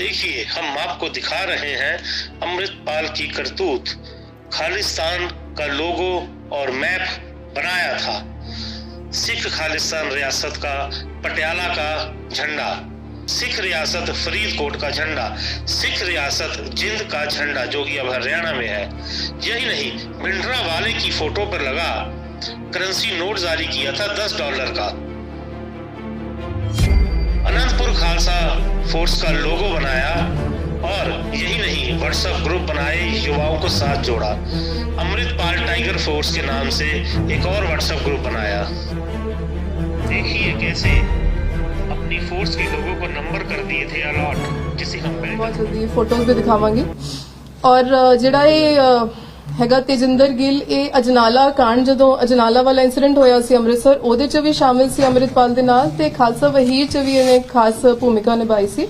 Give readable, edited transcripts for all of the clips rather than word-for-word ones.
देखिए, हम आपको दिखा रहे हैं अमृतपाल की करतूत। खालिस्तान का लोगो और मैप बनाया था, सिख खालिस्तान रियासत का पटियाला का झंडा, सिख रियासत फरीदकोट का झंडा, सिख रियासत जिंद का झंडा जो कि अब हरियाणा में है। यही नहीं, भिंडरा वाले की फोटो पर लगा करेंसी नोट जारी किया था $10 का। अनंतपुर खालसा फोर्स का लोगो बनाया और यही नहीं, व्हाट्सएप ग्रुप बनाए, युवाओं को साथ जोड़ा। अमृतपाल टाइगर फोर्स के नाम से एक और व्हाट्सएप ग्रुप बनाया। देखिए कैसे अपनी फोर्स के लोगों को नंबर कर दिए थे अलॉट, जिसे हम बहुत जल्दी फोटोज भी दिखावांगे। और ਜਿਹੜਾ ਇਹ ਹੈਗਾ ਤੇਜਿੰਦਰ ਗਿੱਲ, ਇਹ ਅਜਨਾਲਾ ਕਾਂਡ, ਜਦੋਂ ਅਜਨਾਲਾ ਵਾਲਾ ਇਨਸੀਡੈਂਟ ਹੋਇਆ ਸੀ ਅੰਮ੍ਰਿਤਸਰ, ਉਹਦੇ ਚ ਵੀ ਸ਼ਾਮਿਲ ਸੀ ਅੰਮ੍ਰਿਤਪਾਲ ਦੇ ਨਾਲ, ਤੇ ਖਾਲਸਾ ਵਹੀਰ ਚ ਵੀ ਇਹਨੇ ਖਾਸ ਭੂਮਿਕਾ ਨਿਭਾਈ ਸੀ।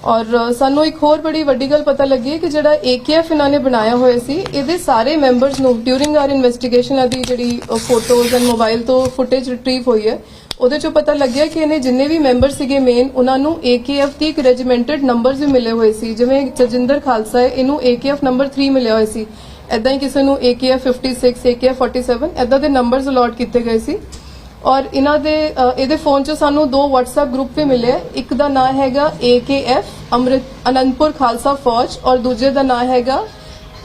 ਔਰ ਸਾਨੂੰ ਇੱਕ ਹੋਰ ਬੜੀ ਵੱਡੀ ਗੱਲ ਪਤਾ ਲੱਗੀ ਹੈ ਕਿ ਜਿਹੜਾ AKF ਇਹਨਾਂ ਨੇ ਬਣਾਇਆ ਹੋਇਆ ਸੀ, ਇਹਦੇ ਸਾਰੇ ਮੈਂਬਰਸ ਨੂੰ ਡਿਊਰਿੰਗ ਆਰ ਇਨਵੈਸਟੀਗੇਸ਼ਨ ਆਦੀ ਜਿਹੜੀ ਫੋਟੋਜ਼ ਐਂਡ ਮੋਬਾਈਲ ਤੋਂ ਫੁਟੇਜ ਰਿਟਰੀਵ ਹੋਈ ਹੈ, ਉਹਦੇ ਚੋਂ ਪਤਾ ਲੱਗਿਆ ਕਿ ਇਹਨੇ ਜਿੰਨੇ ਵੀ ਮੈਂਬਰ ਸੀਗੇ ਮੇਨ, ਉਹਨਾਂ ਨੂੰ AKF ਦੀ ਇੱਕ ਰੈਜੀਮੈਂਟਡ ਨੰਬਰਸ ਵੀ ਮਿਲੇ ਹੋਏ ਸੀ। ਜਿਵੇਂ ਤੇਜਿੰਦਰ ਖਾਲਸਾ ਹੈ, ਇਹਨੂੰ AKF ਨੰਬਰ 3 ਮਿਲਿਆ ਹੋਇਆ ਸੀ। ਐਦਾਂ ਹੀ ਕਿਸੇ ਨੂੰ AKF 56, AKF 47 ਐਦਾਂ ਦੇ ਨੰਬਰਸ ਅਲਾਟ ਕੀਤੇ ਗਏ ਸੀ। ਔਰ ਇਹਨਾਂ ਦੇ ਇਹਦੇ ਫੋਨ 'ਚ ਸਾਨੂੰ 2 WhatsApp ਗਰੁੱਪ ਵੀ ਮਿਲੇ। ਇੱਕ ਦਾ ਨਾਮ ਹੈਗਾ AKF ਅਨੰਦਪੁਰ ਖਾਲਸਾ ਫੌਜ ਔਰ ਦੂਜੇ ਦਾ ਨਾਮ ਹੈਗਾ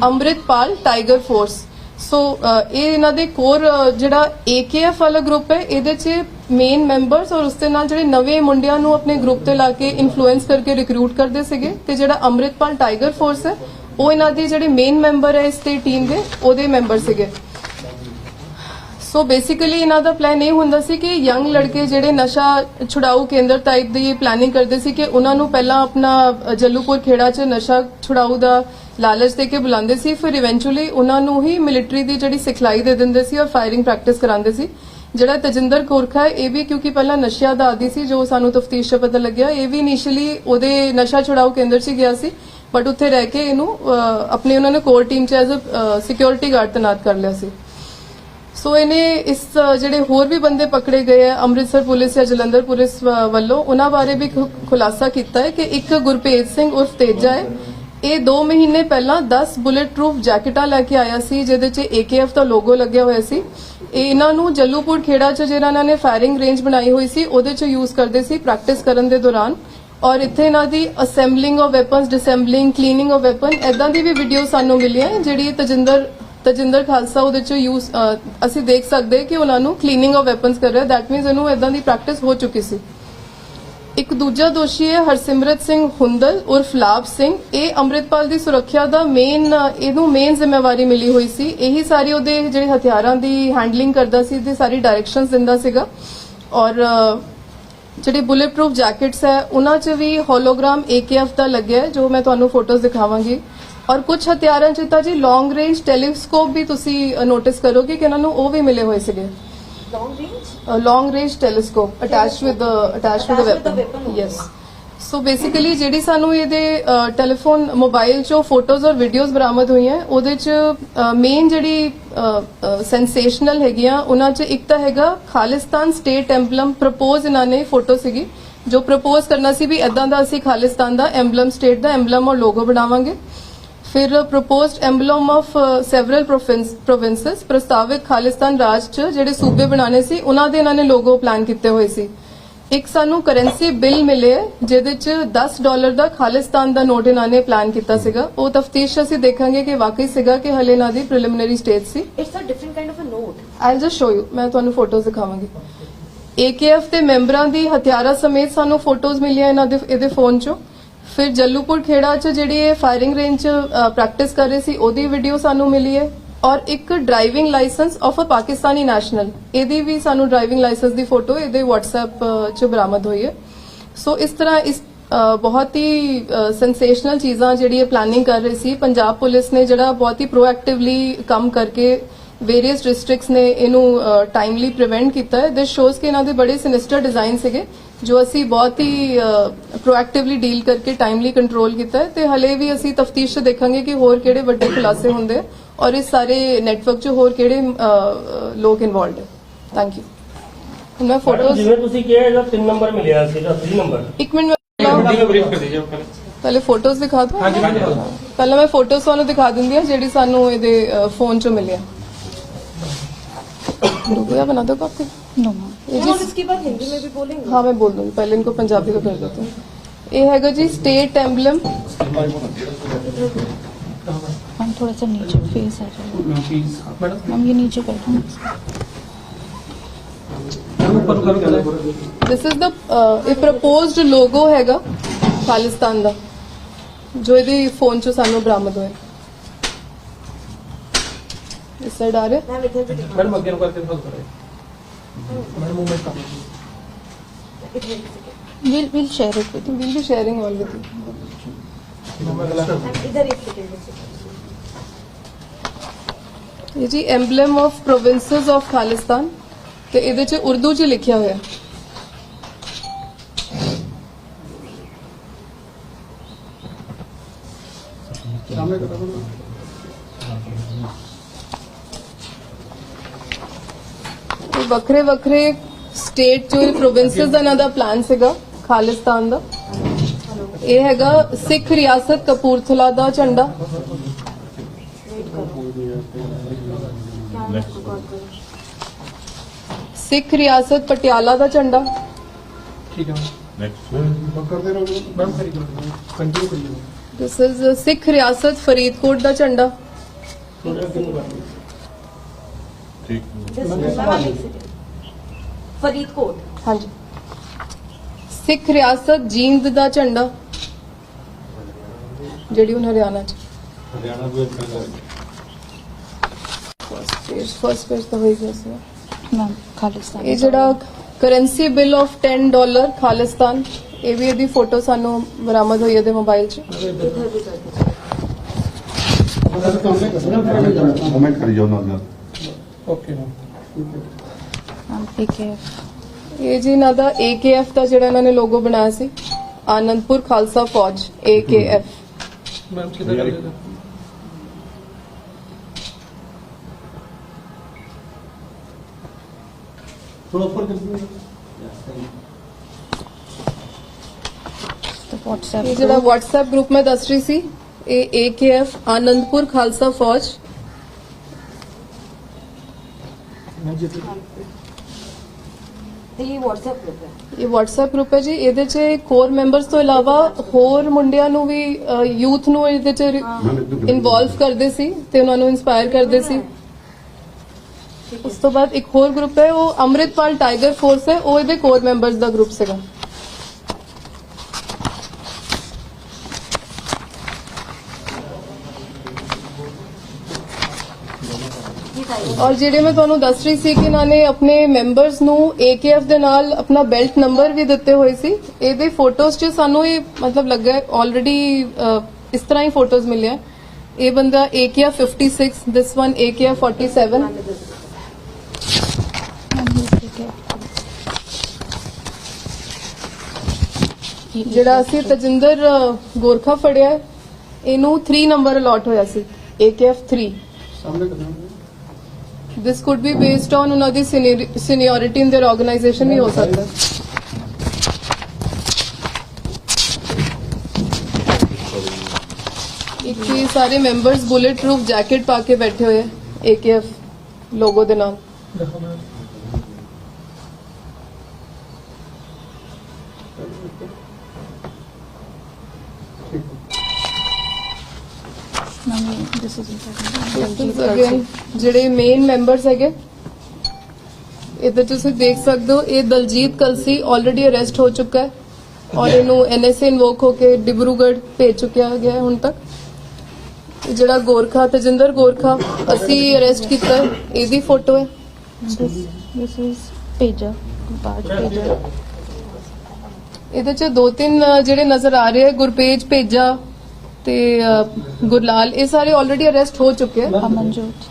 ਅੰਮ੍ਰਿਤਪਾਲ ਟਾਈਗਰ ਫੋਰਸ। ਸੋ ਇਹ ਇਹਨਾਂ ਦੇ ਕੋਰ ਜਿਹੜਾ AKF ਵਾਲਾ ਗਰੁੱਪ ਹੈ, ਇਹਦੇ 'ਚ ਮੇਨ ਮੈਂਬਰਸ ਔਰ ਉਸ ਦੇ ਨਾਲ ਜਿਹੜੇ ਨਵੇਂ ਮੁੰਡਿਆਂ ਨੂੰ ਆਪਣੇ ਗਰੁੱਪ ਤੇ ਲਾ ਕੇ ਇਨਫਲੂਐਂਸ ਕਰਕੇ ਰਿਕਰੂਟ ਕਰਦੇ ਸੀਗੇ, ਤੇ ਜਿਹੜਾ ਅੰਮ੍ਰਿਤਪਾਲ ਟਾਈਗਰ ਫੋਰਸ ਹੈ ਉਹ ਇਹਨਾਂ ਦੀ ਜਿਹੜੇ ਮੇਨ ਮੈਂਬਰ ਹੈ ਇਸ ਤੇ ਟੀਮ ਦੇ, ਉਹਦੇ ਮੈਂਬਰ ਸੀਗੇ। ਸੋ ਬੇਸਿਕਲੀ ਇਹਨਾਂ ਦਾ ਪਲਾਨ ਇਹ ਹੁੰਦਾ ਸੀ ਕਿ ਯੰਗ ਲੜਕੇ ਜਿਹੜੇ ਨਸ਼ਾ ਛੁਡਾਊ ਕੇਂਦਰ ਟਾਈਪ ਦੀ ਪਲਾਨਿੰਗ ਕਰਦੇ ਸੀ ਕਿ ਉਹਨਾਂ ਨੂੰ ਪਹਿਲਾਂ ਆਪਣਾ ਜੱਲੂਪੁਰ ਖੇੜਾ 'ਚ ਨਸ਼ਾ ਛੁਡਾਊ ਦਾ ਲਾਲਚ ਦੇ ਕੇ ਬੁਲਾਉਂਦੇ ਸੀ, ਫਿਰ ਇਵੈਂਚੁਅਲੀ ਉਹਨਾਂ ਨੂੰ ਹੀ ਮਿਲਟਰੀ ਦੀ ਜਿਹੜੀ ਸਿਖਲਾਈ ਦੇ ਦਿੰਦੇ ਸੀ ਔਰ ਫਾਇਰਿੰਗ ਪ੍ਰੈਕਟਿਸ ਕਰਾਉਂਦੇ ਸੀ। ਜਿਹੜਾ ਤਜਿੰਦਰ ਗੋਰਖਾ ਹੈ, ਇਹ ਵੀ ਕਿਉਂਕਿ ਪਹਿਲਾਂ ਨਸ਼ਿਆਂ ਦਾ ਆਦੀ ਸੀ, ਜੋ ਸਾਨੂੰ ਤਫਤੀਸ਼ 'ਚ ਪਤਾ ਲੱਗਿਆ, ਇਹ ਵੀ ਇਨੀਸ਼ੀਅਲੀ ਉਹਦੇ ਨਸ਼ਾ ਛੁਡਾਊ ਕੇਂਦਰ 'ਚ ਗਿਆ ਸੀ, ਬਟ ਉੱਥੇ ਰਹਿ ਕੇ ਇਹਨੂੰ ਆਪਣੀ ਉਹਨਾਂ ਨੇ ਕੋਰ ਟੀਮ 'ਚ ਐਜ਼ ਅ ਸਿਕਿਉਰਿਟੀ ਗਾਰਡ ਤੈਨਾਤ ਕਰ ਲਿਆ ਸੀ। ਸੋ ਇਹਨੇ ਇਸ ਜਿਹੜੇ ਹੋਰ ਵੀ ਬੰਦੇ ਪਕੜੇ ਗਏ ਆ ਅੰਮ੍ਰਿਤਸਰ ਪੁਲਿਸ ਜਾਂ ਜਲੰਧਰ ਪੁਲਿਸ ਵੱਲੋਂ, ਉਹਨਾਂ ਬਾਰੇ ਵੀ ਖੁਲਾਸਾ ਕੀਤਾ ਹੈ ਕਿ ਇੱਕ ਗੁਰਪ੍ਰੀਤ ਸਿੰਘ ਉਰਫ ਤੇਜਾ ਹੈ, ਇਹ 2 ਮਹੀਨੇ ਪਹਿਲਾਂ 10 ਬੁਲੇਟ ਪ੍ਰੂਫ ਜੈਕਟਾਂ ਲੈ ਕੇ ਆਇਆ ਸੀ ਜਿਹਦੇ 'ਚ AKF ਦਾ ਲੋਗੋ ਲੱਗਿਆ ਹੋਇਆ ਸੀ। ਇਹ ਇਹਨਾਂ ਨੂੰ ਜੱਲੂਪੁਰ ਖੇੜਾ 'ਚ ਜਿਹੜਾ ਇਹਨਾਂ ਨੇ ਫਾਇਰਿੰਗ ਰੇਂਜ ਬਣਾਈ ਹੋਈ ਸੀ ਉਹਦੇ 'ਚ ਯੂਜ਼ ਕਰਦੇ ਸੀ ਪ੍ਰੈਕਟਿਸ ਕਰਨ ਦੇ ਦੌਰਾਨ। ਔਰ ਇੱਥੇ ਇਹਨਾਂ ਦੀ assembling of weapons, disassembling, cleaning of weapon, ਐਦਾਂ ਦੀ ਵੀ ਵੀਡੀਓ ਸਾਨੂੰ ਮਿਲੀਆਂ ਜਿਹੜੀ ਤਜਿੰਦਰ ਖਾਲਸਾ ਉਹਦੇ 'ਚ ਯੂਜ਼ ਅਸੀਂ ਦੇਖ ਸਕਦੇ ਕਿ ਉਹਨਾਂ ਨੂੰ ਕਲੀਨਿੰਗ ਆਫ ਵੈਪਨਸ ਕਰ ਰਿਹਾ। ਦੈਟ ਮੀਨਸ ਇਹਨੂੰ ਐਦਾਂ ਦੀ ਪ੍ਰੈਕਟਿਸ ਹੋ ਚੁੱਕੀ ਸੀ। ਇੱਕ ਦੂਜਾ ਦੋਸ਼ੀ ਹੈ ਹਰਸਿਮਰਤ ਸਿੰਘ ਹੁੰਦਲ ਉਰਫ ਲਾਭ ਸਿੰਘ। ਇਹ ਅੰਮ੍ਰਿਤਪਾਲ ਦੀ ਸੁਰੱਖਿਆ ਦਾ ਇਹਨੂੰ ਮੇਨ ਜ਼ਿੰਮੇਵਾਰੀ ਮਿਲੀ ਹੋਈ ਸੀ। ਇਹੀ ਸਾਰੀ ਉਹਦੇ ਜਿਹੜੇ ਹਥਿਆਰਾਂ ਦੀ ਹੈਂਡਲਿੰਗ ਕਰਦਾ ਸੀ ਤੇ ਸਾਰੀ ਡਾਇਰੈਕਸ਼ਨਸ ਦਿੰਦਾ ਸੀਗਾ। ਔਰ ਜਿਹੜੇ ਬੁਲੇਟ ਪ੍ਰੂਫ ਜੈਕਟਸ ਹੈ ਉਹਨਾਂ 'ਚ ਵੀ ਹੋਲੋਗ੍ਰਾਮ AKF ਦਾ ਲੱਗਿਆ, ਜੋ ਮੈਂ ਤੁਹਾਨੂੰ ਫੋਟੋਜ਼ ਦਿਖਾਵਾਂਗੀ। ਔਰ ਕੁਝ ਹਥਿਆਰਾਂ 'ਚ ਤਾਂ ਜੀ ਲੌਂਗ ਰੇਂਜ ਟੈਲੀਸਕੋਪ ਵੀ ਤੁਸੀਂ ਨੋਟਿਸ ਕਰੋਗੇ ਕਿ ਇਹਨਾਂ ਨੂੰ ਉਹ ਵੀ ਮਿਲੇ ਹੋਏ ਸੀਗੇ। long range telescope attached with the weapon. Yes. So basically ਜਿਹੜੀ ਸਾਨੂੰ ਇਹਦੇ ਟੈਲੀਫੋਨ ਮੋਬਾਈਲ 'ਚੋਂ ਫੋਟੋਜ਼ ਔਰ ਵੀਡੀਓਜ਼ ਬਰਾਮਦ ਹੋਈਆਂ, ਉਹਦੇ 'ਚ ਮੇਨ ਜਿਹੜੀ ਸੈਂਸੇਸ਼ਨਲ ਹੈਗੀਆਂ ਉਹਨਾਂ 'ਚ ਇੱਕ ਤਾਂ ਹੈਗਾ ਖਾਲਿਸਤਾਨ ਸਟੇਟ ਐਂਬਲਮ ਪ੍ਰਪੋਜ਼। ਇਹਨਾਂ ਨੇ ਫੋਟੋ ਸੀਗੀ ਜੋ ਪ੍ਰਪੋਜ਼ ਕਰਨਾ ਸੀ ਵੀ ਇਦਾਂ ਦਾ ਅਸੀਂ ਖਾਲਿਸਤਾਨ ਦਾ ਐਂਬਲਮ, ਸਟੇਟ ਦਾ ਐਂਬਲਮ ਔਰ ਲੋਗੋ ਬਣਾਵਾਂਗੇ। ਫਿਰ ਪ੍ਰਪੋਜ਼ਡ ਐਂਬਲਮ ਆਫ ਸੈਵਰਲ ਪ੍ਰੋਵਿੰਸਸ, ਪ੍ਰਸਤਾਵਿਤ ਖਾਲਿਸਤਾਨ ਰਾਜ 'ਚ ਜਿਹੜੇ ਸੂਬੇ ਬਣਾਣੇ ਸੀ ਉਹਨਾਂ ਦੇ ਇਹਨਾਂ ਨੇ ਲੋਗੋ ਪਲਾਨ ਕੀਤੇ ਹੋਏ ਸੀ। ਇੱਕ ਸਾਨੂੰ ਕਰੰਸੀ ਬਿੱਲ ਮਿਲੇ ਜਿਹਦੇ 'ਚ $10 ਦਾ ਖਾਲਿਸਤਾਨ ਦਾ ਨੋਟ ਇਹਨਾਂ ਨੇ ਪਲਾਨ ਕੀਤਾ ਸੀਗਾ। ਉਹ ਤਫਤੀਸ਼ ਅਸੀਂ ਦੇਖਾਂਗੇ ਕਿ ਵਾਕਈ ਸੀਗਾ ਕਿ ਹਲੇ ਇਹਨਾਂ ਦੀ ਪ੍ਰੀਲਿਮਿਨਰੀ ਸਟੇਜ ਸੀ। It's a different kind of a note. I'll just show you, ਮੈਂ ਤੁਹਾਨੂੰ ਫੋਟੋਜ਼ ਦਿਖਾਵਾਂਗੀ। AKF ਦੇ ਮੈਂਬਰਾਂ ਦੀ ਹਥਿਆਰਾਂ ਸਮੇਤ ਸਾਨੂੰ ਫੋਟੋਜ਼ ਮਿਲੀਆਂ ਇਹਦੇ ਫੋਨ 'ਚੋਂ। ਫਿਰ ਜੱਲੂਪੁਰ ਖੇੜਾ 'ਚ ਜਿਹੜੀ ਇਹ ਫਾਇਰਿੰਗ ਰੇਂਜ 'ਚ ਪ੍ਰੈਕਟਿਸ ਕਰ ਰਹੇ ਸੀ ਉਹਦੀ ਵੀਡੀਓ ਸਾਨੂੰ ਮਿਲੀ ਹੈ। ਔਰ ਇੱਕ driving licence of a Pakistani national, ਇਹਦੀ ਵੀ ਸਾਨੂੰ ਡਰਾਈਵਿੰਗ ਲਾਇਸੈਂਸ ਦੀ ਫੋਟੋ ਇਹਦੇ WhatsApp 'ਚ ਬਰਾਮਦ ਹੋਈ ਹੈ। ਸੋ ਇਸ ਤਰ੍ਹਾਂ ਇਸ ਬਹੁਤ ਹੀ ਸੈਂਸੇਸ਼ਨਲ ਚੀਜ਼ਾਂ ਜਿਹੜੀ ਇਹ ਪਲਾਨਿੰਗ ਕਰ ਰਹੀ ਸੀ ਪੰਜਾਬ ਪੁਲਿਸ ਨੇ, ਜਿਹੜਾ ਬਹੁਤ ਹੀ ਪ੍ਰੋਐਕਟਿਵਲੀ ਕੰਮ ਕਰਕੇ ਵੇਰੀਅਸ ਡਿਸਟ੍ਰਿਕਟਸ ਨੇ ਇਹਨੂੰ ਟਾਈਮਲੀ ਪ੍ਰੀਵੈਂਟ ਕੀਤਾ ਹੈ। ਦਿਸ ਸ਼ੋਜ਼ ਕਿ ਇਹਨਾਂ ਦੇ ਬੜੇ ਸਿਨਿਸਟਰ ਡਿਜ਼ਾਈਨ ਸੀਗੇ ਜੋ ਅਸੀਂ ਬਹੁਤ ਹੀ ਪ੍ਰੋਐਕਟਿਵਲੀ ਡੀਲ ਕਰਕੇ ਟਾਈਮਲੀ ਕੰਟਰੋਲ ਕੀਤਾ ਹੈ। ਤੇ ਹਲੇ ਵੀ ਅਸੀਂ ਤਫਤੀਸ਼ 'ਚ ਦੇਖਾਂਗੇ ਕਿ ਹੋਰ ਕਿਹੜੇ ਵੱਡੇ ਖੁਲਾਸੇ ਹੁੰਦੇ ਔਰ ਇਸ ਸਾਰੇ ਨੈਟਵਰਕ 'ਚ ਹੋਰ ਕਿਹੜੇ ਲੋਕ ਇਨਵੋਲਵਡ ਹੈ। Thank you. ਮੈਂ ਫੋਟੋਜ਼ ਜਿਵੇਂ ਤੁਸੀਂ ਕਿਹਾ ਇਹਦਾ 3 ਨੰਬਰ ਮਿਲਿਆ ਸੀ, 3 ਨੰਬਰ। ਇੱਕ ਮਿੰਟ ਬਰੀਫ ਕਰ ਦਿਓ। ਪਹਿਲੇ ਫੋਟੋਜ਼ ਦਿਖਾ ਦੋ। ਹਾਂਜੀ ਹਾਂਜੀ ਪਹਿਲਾਂ ਮੈਂ ਫੋਟੋਜ਼ ਤੁਹਾਨੂੰ ਦਿਖਾ ਦਿੰਦੀ ਹਾਂ ਜਿਹੜੀ ਸਾਨੂੰ ਇਹਦੇ ਫੋਨ 'ਚੋਂ ਮਿਲਿਆ। रुपया बना दो कॉपी। नो ये इसके बाद हिंदी में भी बोलेंगे। हाँ मैं बोल दूंगी, पहले इनको पंजाबी का कर देते हैं। ये हैगा जी स्टेट एम्बलम। हम थोड़ा सा नीचे फेस आ जाए हम ये नीचे बैठो। दिस इज द ਇਹ ਪ੍ਰਪੋਜ਼ਡ ਲੋਗੋ ਹੈਗਾ ਖਾਲਿਸਤਾਨ ਦਾ ਜੋ ਇਹਦੇ ਫੋਨ 'ਚੋਂ ਸਾਨੂੰ ਬਰਾਮਦ ਹੋਇਆ। इस साइड आ रहे मैडम अगे करके फॉलो करें मैडम मूवमेंट कर will share it with will be sharing all with इधर एक सेकंड। ये जी emblem of provinces of Khalistan ਤੇ ਇਹਦੇ 'ਚ ਉਰਦੂ 'ਚ ਲਿਖਿਆ ਹੋਇਆ। ਵੱਖਰੇ ਵੱਖਰੇ ਸਟੇਟ ਚੋਂ ਪ੍ਰੋਵਿੰਸਸ ਦਾ ਇਹਨਾਂ ਦਾ ਪਲਾਨ ਸੀਗਾ ਖਾਲਿਸਤਾਨ ਦਾ। ਇਹ ਹੈਗਾ ਸਿੱਖ ਰਿਆਸਤ ਕਪੂਰਥਲਾ ਦਾ ਝੰਡਾ, ਸਿੱਖ ਰਿਆਸਤ ਪਟਿਆਲਾ ਦਾ ਝੰਡਾ, ठीक है नेक्स्ट करते रहो मैम कंटिन्यू करिए। ਦਿਸ ਇਜ਼ ਸਿੱਖ ਰਿਆਸਤ ਫਰੀਦਕੋਟ ਦਾ ਝੰਡਾ, फरीदकोट। ਹਾਂਜੀ ਸਿੱਖ ਰਿਆਸਤ ਜੀਂਦ ਦਾ ਝੰਡਾ ਜਿਹੜੀ ਹੁਣ ਹਰਿਆਣਾ ਚ। हरियाणा भी ਫਸਟ ਪੇਜ ਤਾਂ ਹੋਈ ਗਿਆ ਸੀ। मैम खालिस्तान ਇਹ ਜਿਹੜਾ ਕਰੰਸੀ ਬਿੱਲ ਆਫ $10 ਖਾਲਿਸਤਾਨ, ਇਹ ਵੀ ਇਹਦੀ ਫੋਟੋ ਸਾਨੂੰ ਬਰਾਮਦ ਹੋਈ ਇਹਦੇ ਮੋਬਾਈਲ 'ਚ। कमेंट करी जाओ ना ओके मैम पीकेएफ। ਇਹ ਜੀ ਇਹਨਾਂ ਦਾ AKF ਦਾ ਜਿਹੜਾ ਇਹਨਾਂ ਨੇ ਲੋਗੋ ਬਣਾਇਆ ਸੀ, ਆਨੰਦਪੁਰ ਖਾਲਸਾ ਫੌਜ AKF। मैम किधर चलेगा थोड़ा ऊपर कर दीजिए तो व्हाट्सएप ਇਹ ਜਿਹੜਾ WhatsApp ਗਰੁੱਪ ਮੈਂ ਦੱਸ ਰਹੀ ਸੀ, ਇਹ AKF ਆਨੰਦਪੁਰ ਖਾਲਸਾ ਫੌਜ। ये व्हाट्सएप ग्रुप है। ਇਹ WhatsApp ਗਰੁੱਪ ਹੈ ਜੀ। ਇਹਦੇ 'ਚ ਕੋਰ ਮੈਂਬਰਸ ਤੋਂ ਇਲਾਵਾ ਹੋਰ ਮੁੰਡਿਆਂ ਨੂੰ ਵੀ, ਯੂਥ ਨੂੰ ਇਹਦੇ 'ਚ ਇਨਵੋਲਵ ਕਰਦੇ ਸੀ ਤੇ ਉਹਨਾਂ ਨੂੰ ਇਨਸਪਾਇਰ ਕਰਦੇ ਸੀ। ਉਸ ਤੋਂ ਬਾਅਦ ਇੱਕ ਹੋਰ ਗਰੁੱਪ ਹੈ, ਉਹ ਅੰਮ੍ਰਿਤਪਾਲ ਟਾਈਗਰ ਫੋਰਸ ਹੈ, ਉਹ ਇਹਦੇ ਕੋਰ ਮੈਂਬਰਸ ਦਾ ਗਰੁੱਪ ਸੀਗਾ। ਔਰ ਜਿਹੜੇ ਮੈਂ ਤੁਹਾਨੂੰ ਦੱਸ ਰਹੀ ਸੀ ਕਿ ਇਹਨਾਂ ਨੇ ਆਪਣੇ ਮੈਂਬਰਸ ਨੂੰ AKF ਦੇ ਨਾਲ ਆਪਣਾ ਬੈਲਟ ਨੰਬਰ ਵੀ ਦਿੱਤੇ ਹੋਏ ਸੀ। ਇਹਦੇ ਫੋਟੋਜ਼ 'ਚ ਸਾਨੂੰ ਇਹ ਮਤਲਬ ਲੱਗਾ ਆਲਰੇਡੀ ਇਸ ਤਰ੍ਹਾਂ ਹੀ ਫੋਟੋਜ਼ ਮਿਲਿਆ। ਇਹ ਬੰਦਾ AKF 56, ਦਿਸ ਵਨ AKF 47। ਜਿਹੜਾ ਅਸੀਂ ਤਜਿੰਦਰ ਗੋਰਖਾ ਫੜਿਆ, ਇਹਨੂੰ 3 ਨੰਬਰ ਅਲਾਟ ਹੋਇਆ ਸੀ AKF 3। सामने कर ਦਿਸ ਕੁਡ ਬੀ ਬੇਸਡ ਔਨ ਉਹਨਾਂ ਦੀ ਸੀਨੀਅਰਿਟੀ ਇਨ देयर ਆਰਗੇਨਾਈਜੇਸ਼ਨ ਵੀ ਹੋ ਸਕਦਾ। ਇੱਕ ਇਹ ਸਾਰੇ ਮੈਂਬਰਸ ਬੁਲੇਟ ਪ੍ਰੂਫ ਜੈਕਟ ਪਾ ਕੇ ਬੈਠੇ ਹੋਏ AKF ਲੋਗੋ ਦੇ ਨਾਲ। देखो मैम दिस इज ਅਗੇਨ ਜਿਹੜੇ ਮੇਨ ਮੈਂਬਰਸ ਹੈਗੇ, ਇਹਦੇ ਤੁਸੀਂ ਦੇਖ ਸਕਦੇ ਹੋ, ਇਹ ਦਲਜੀਤ ਕਲਸੀ ਆਲਰੇਡੀ ਅਰੈਸਟ ਹੋ ਚੁੱਕਾ ਹੈ ਔਰ ਇਹਨੂੰ NSA ਇਨਵੋਕ ਹੋ ਕੇ ਡਿਬਰੂਗੜ੍ਹ ਭੇਜ ਚੁੱਕਿਆ ਗਿਆ ਹੁਣ ਤੱਕ। ਇਹ ਜਿਹੜਾ ਗੋਰਖਾ ਤਜਿੰਦਰ ਗੋਰਖਾ ਅਸੀਂ ਅਰੈਸਟ ਕੀਤਾ ਹੈ, ਇਹਦੀ ਫੋਟੋ ਹੈ। दिस इज पेजा बाज पेजा। ਇਹਦੇ ਚ 2-3 ਜਿਹੜੇ ਨਜ਼ਰ ਆ ਰਹੇ ਹੈ, ਗੁਰਪੇਜ ਭੇਜਾ ਤੇ ਗੁਰਲਾਲ, ਇਹ ਸਾਰੇ ਆਲਰੇਡੀ ਅਰੈਸਟ ਹੋ ਚੁੱਕੇ ਹੈ। अमनजोत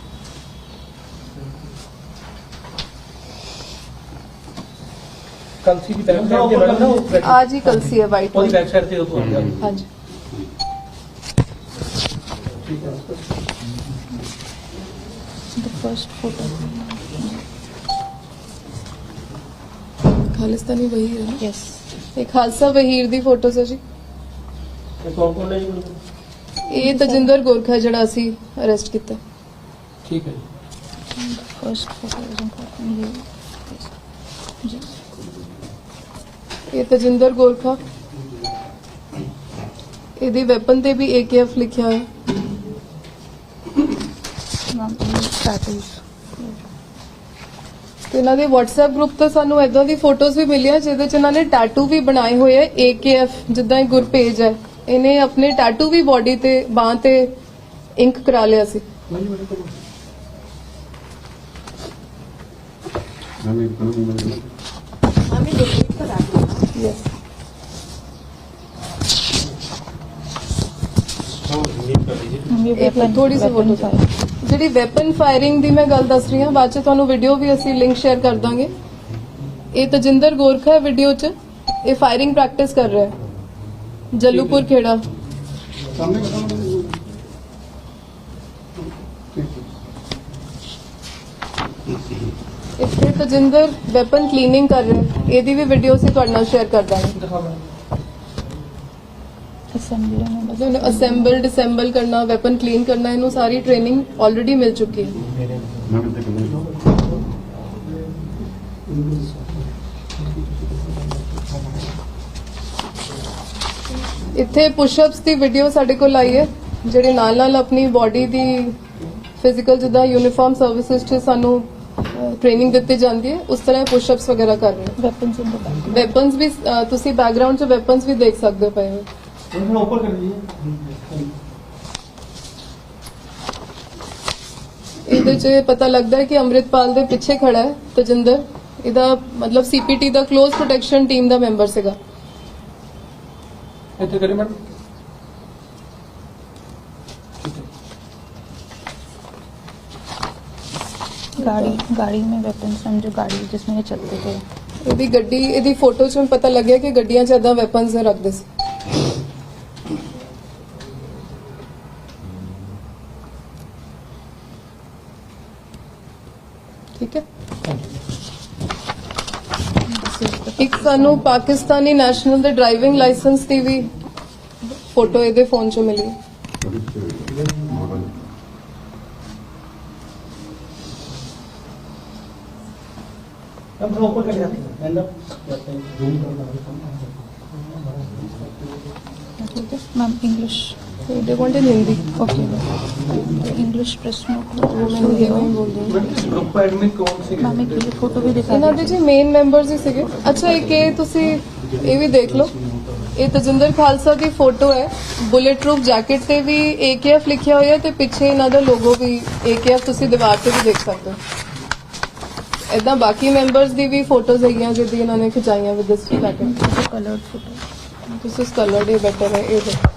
कल सी की बैक साइड पे मैडम ना वो आज ही कलसी है वाइट वो बैक साइड से तो आ गया हाँ जी। ठीक है द फर्स्ट फोटो। खालिस्तानी वही है ना, यस ਇਹ ਖਾਲਸਾ ਵਹੀਰ ਦੀ ਫੋਟੋ ਹੈ ਜੀ। ਇਹ ਕੌਣ ਕੌਣ ਹੈ ਜੀ ਬੰਦੇ? ਇਹ ਤਜਿੰਦਰ ਗੋਰਖਾ ਜਿਹੜਾ ਅਸੀਂ ਅਰੈਸਟ ਕੀਤਾ। ਠੀਕ ਹੈ ਜੀ। फर्स्ट फोटो इज इम्पोर्टेंट ये जी ਇਹ ਤਜਿੰਦਰ ਗੋਰਖਾ, ਇਹਦੀ ਵੈਪਨ ਤੇ ਵੀ AKF ਲਿਖਿਆ ਹੈ। मैम टैटूज ਤੇ ਇਹਨਾਂ ਦੇ WhatsApp ਗਰੁੱਪ ਤੋਂ ਸਾਨੂੰ ਇਦਾਂ ਦੀ ਫੋਟੋਜ਼ ਵੀ ਮਿਲੀਆਂ ਜਿਹਦੇ ਚ ਇਹਨਾਂ ਨੇ ਟੈਟੂ ਵੀ ਬਣਾਏ ਹੋਏ ਹੈ AKF, ਜਿੱਦਾਂ ਇਹ ਗੁਰਪੇਜ ਹੈ, ਇਹਨੇ ਆਪਣੇ ਟੈਟੂ ਵੀ ਬਾਡੀ ਤੇ ਬਾਹ ਤੇ ਇੰਕ ਕਰਾ ਲਿਆ ਸੀ। Yes. ये एक मिनट, थोड़ी सी weapon फोटो ਜਿਹੜੀ ਵੈਪਨ ਫਾਇਰਿੰਗ ਦੀ ਮੈਂ ਗੱਲ ਦੱਸ ਰਹੀ ਹਾਂ, ਬਾਅਦ ਚ ਤੁਹਾਨੂੰ ਵੀਡੀਓ ਵੀ ਅਸੀਂ ਲਿੰਕ ਸ਼ੇਅਰ ਕਰ ਦਾਂਗੇ। ਇਹ ਤਜਿੰਦਰ ਗੋਰਖਾ ਹੈ ਵੀਡੀਓ 'ਚ, ਇਹ ਫਾਇਰਿੰਗ ਪ੍ਰੈਕਟਿਸ ਕਰ ਰਿਹਾ ਹੈ ਜੱਲੂਪੁਰ ਖੇੜਾ। ਇੱਥੇ ਤਜਿੰਦਰ ਵੈਪਨ ਕਲੀਨਿੰਗ ਕਰ ਰਿਹਾ ਹੈ, ਇਹਦੀ ਵੀ ਵੀਡੀਓ ਅਸੀਂ ਤੁਹਾਡੇ ਨਾਲ ਸ਼ੇਅਰ ਕਰ ਦਾਂਗੇ। ਦਿਖਾ ਮੈਂ असेंबली में बस मतलब असेंबल डिसेंबल करना, वेपन क्लीन करना, इन्हों सारी ट्रेनिंग ऑलरेडी मिल चुकी है। ਇੱਥੇ ਪੁਸ਼ਅਪਸ ਦੀ ਵੀਡੀਓ ਸਾਡੇ ਕੋਲ ਆਈ ਹੈ, ਜਿਹੜੇ ਨਾਲ ਨਾਲ ਆਪਣੀ ਬਾਡੀ ਦੀ ਫਿਜ਼ੀਕਲ ਜਿੱਦਾਂ ਯੂਨੀਫਾਰਮ ਸਰਵਿਸਿਜ਼ 'ਚ ਸਾਨੂੰ ਟ੍ਰੇਨਿੰਗ ਦਿੱਤੀ ਜਾਂਦੀ ਹੈ, ਉਸ ਤਰ੍ਹਾਂ ਪੁਸ਼ਅਪਸ ਵਗੈਰਾ ਕਰ ਰਹੇ वेपन्स इन द बैक ਨੇ। ਵੈਪਨਸ ਵੀ ਤੁਸੀਂ ਬੈਕਗ੍ਰਾਉਂਡ 'ਚ ਵੈਪਨਸ ਵੀ ਦੇਖ ਸਕਦੇ ਹੋ ਪਏ ਹੋਏ। थोड़ा ऊपर कर दीजिए। ਇਹਦੇ 'ਚ ਪਤਾ ਲੱਗਦਾ ਹੈ ਕਿ ਅੰਮ੍ਰਿਤਪਾਲ ਦੇ ਪਿੱਛੇ ਖੜਾ ਹੈ ਤਜਿੰਦਰ, ਇਹਦਾ ਮਤਲਬ CPT ਦਾ ਕਲੋਜ਼ ਪ੍ਰੋਟੈਕਸ਼ਨ ਟੀਮ ਦਾ ਮੈਂਬਰ ਸੀਗਾ। ਇੱਥੇ ਕਰੀ ਮੈਡਮ। गाड़ी में वेपन्स हम जो गाड़ी जिसमें ये चलते थे ਇਹਦੀ ਗੱਡੀ, ਇਹਦੀ ਫੋਟੋ 'ਚ ਪਤਾ ਲੱਗਿਆ ਕਿ ਗੱਡੀਆਂ 'ਚ ਏਦਾਂ ਵੈਪਨਸ ਰੱਖਦੇ ਸੀ। ਠੀਕ ਹੈ। ਇੱਕ ਸਾਨੂੰ ਪਾਕਿਸਤਾਨੀ ਨੈਸ਼ਨਲ ਦੇ ਡਰਾਈਵਿੰਗ ਲਾਇਸੈਂਸ ਦੀ ਵੀ ਫੋਟੋ ਇਹਦੇ ਫੋਨ 'ਚ ਮਿਲੀ। हम थोड़ा ऊपर कर जाते हैं। एंड अप जूम करना। ਠੀਕ ਹੈ। Ma'am English they want in Hindi. Okay English press note ਮੈਂ ਹਿੰਦੀ में बोल दूंगी। ग्रुप एडमिन कौन से? मैम एक ये फोटो भी दिखा ਇਹਨਾਂ ਦੇ ਜੀ ਮੇਨ ਮੈਂਬਰਸ ਹੀ ਸੀਗੇ। ਅੱਛਾ, ਇੱਕ ਇਹ ਤੁਸੀਂ ਇਹ ਵੀ ਦੇਖ ਲਓ, ਇਹ ਤਜਿੰਦਰ ਖਾਲਸਾ ਦੀ ਫੋਟੋ ਹੈ, ਬੁਲੇਟ ਪ੍ਰੂਫ ਜੈਕਟ ਤੇ ਵੀ AKF ਲਿਖਿਆ ਹੋਇਆ ਤੇ ਪਿੱਛੇ ਇਹਨਾਂ ਦਾ ਲੋਗੋ ਵੀ AKF ਤੁਸੀਂ ਦੀਵਾਰ ਤੇ ਵੀ ਦੇਖ ਸਕਦੇ ਹੋ। ਇਦਾਂ ਬਾਕੀ ਮੈਂਬਰਸ ਦੀ ਵੀ ਫੋਟੋਜ਼ ਹੈਗੀਆਂ ਜਿਹਦੀ ਇਹਨਾਂ ਨੇ ਖਿਚਾਈਆਂ with this jacket. Coloured photo this is coloured, ਇਹ ਬੈਟਰ ਹੈ। ਇਹ ਦੇਖੋ,